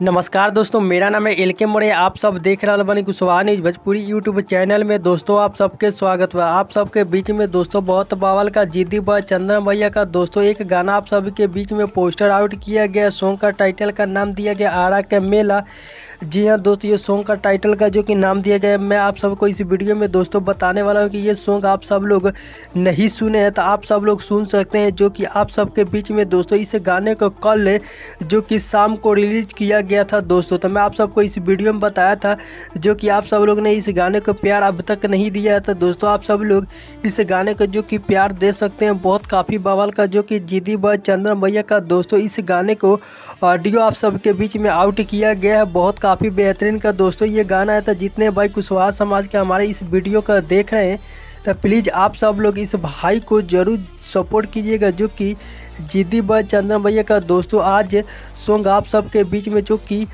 नमस्कार दोस्तों, मेरा नाम है एल के मोरे। आप सब देख रहे बनी Kushwaha news Bhojpuri YouTube channel में। दोस्तों आप सबके स्वागत है। आप सबके बीच में दोस्तों बहुत बवाल का जिद्दी बॉय चंदन भैया का दोस्तों एक गाना आप सबके बीच में पोस्टर आउट किया गया। सॉन्ग का टाइटल का नाम दिया गया आरा का मेला। जी हाँ दोस्तों, ये सॉन्ग का टाइटल का जो कि नाम दिया गया है, मैं आप सबको इस वीडियो में दोस्तों बताने वाला हूँ कि ये सॉन्ग आप सब लोग नहीं सुने हैं तो आप सब लोग सुन सकते हैं। जो कि आप सबके बीच में दोस्तों इस गाने को कल जो कि शाम को रिलीज किया गया था दोस्तों। तो मैं आप सबको इस वीडियो में बताया था जो कि आप सब लोग ने इस गाने को प्यार अब तक नहीं दिया है। तो दोस्तों आप सब लोग इस गाने को जो कि प्यार दे सकते हैं। बहुत काफ़ी बवाल का जो कि जिद्दी बॉय चंदन भैया का दोस्तों इस गाने को ऑडियो आप सबके बीच में आउट किया गया है। बहुत काफ़ी बेहतरीन का दोस्तों ये गाना है। तो जितने भाई कुशवाहा समाज के हमारे इस वीडियो का देख रहे हैं तो प्लीज़ आप सब लोग इस भाई को ज़रूर सपोर्ट कीजिएगा। जो कि जिद्दी बॉय चंदन भैया का दोस्तों आज सॉन्ग आप सबके बीच में जो कि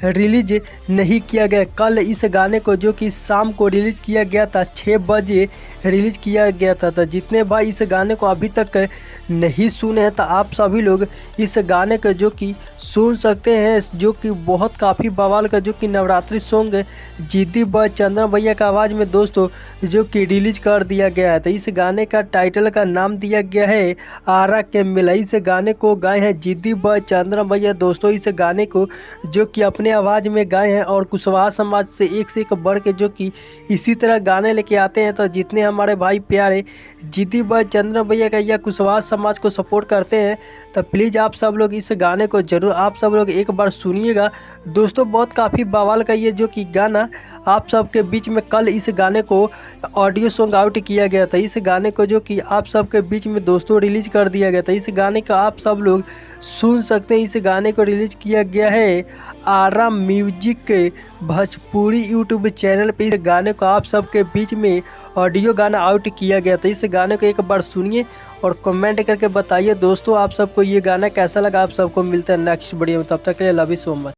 रिलीज नहीं किया गया। कल इस गाने को जो कि शाम को रिलीज किया गया था, 6 बजे रिलीज किया गया था। तो जितने भाई इस गाने को अभी तक नहीं सुने हैं तो आप सभी लोग इस गाने को जो कि सुन सकते हैं। जो कि बहुत काफ़ी बवाल का जो कि नवरात्रि सॉन्ग जिद्दी बॉय चंदन भैया का आवाज़ में दोस्तों जो कि रिलीज कर दिया गया है। तो इस गाने का टाइटल का नाम दिया गया है आरा के मेला। इस गाने को गाए हैं जिद्दी बॉय चंदन भैया दोस्तों। इस गाने को जो कि अपने आवाज़ में गाए हैं और कुशवाहा समाज से एक बढ़ के जो कि इसी तरह गाने लेके आते हैं। तो जितने हमारे भाई प्यारे जिद्दी बॉय चंदन भैया का या कुशवाहा समाज को सपोर्ट करते हैं तो प्लीज़ आप सब लोग इस गाने को ज़रूर आप सब लोग एक बार सुनिएगा दोस्तों। बहुत काफ़ी बवाल का ये जो कि गाना आप सबके बीच में कल इस गाने को ऑडियो सॉन्ग आउट किया गया था। इस गाने को जो कि आप सबके बीच में दोस्तों रिलीज कर दिया गया था। इस गाने का आप सब लोग सुन सकते हैं। इस गाने को रिलीज किया गया है आरा म्यूजिक के भोजपुरी यूट्यूब चैनल पे। इस गाने को आप सबके बीच में ऑडियो गाना आउट किया गया था। इस गाने को एक बार सुनिए और कमेंट करके बताइए दोस्तों आप सबको ये गाना कैसा लगा। आप सबको मिलता है नेक्स्ट वीडियो में, तब तक के लिए लव यू सो मच।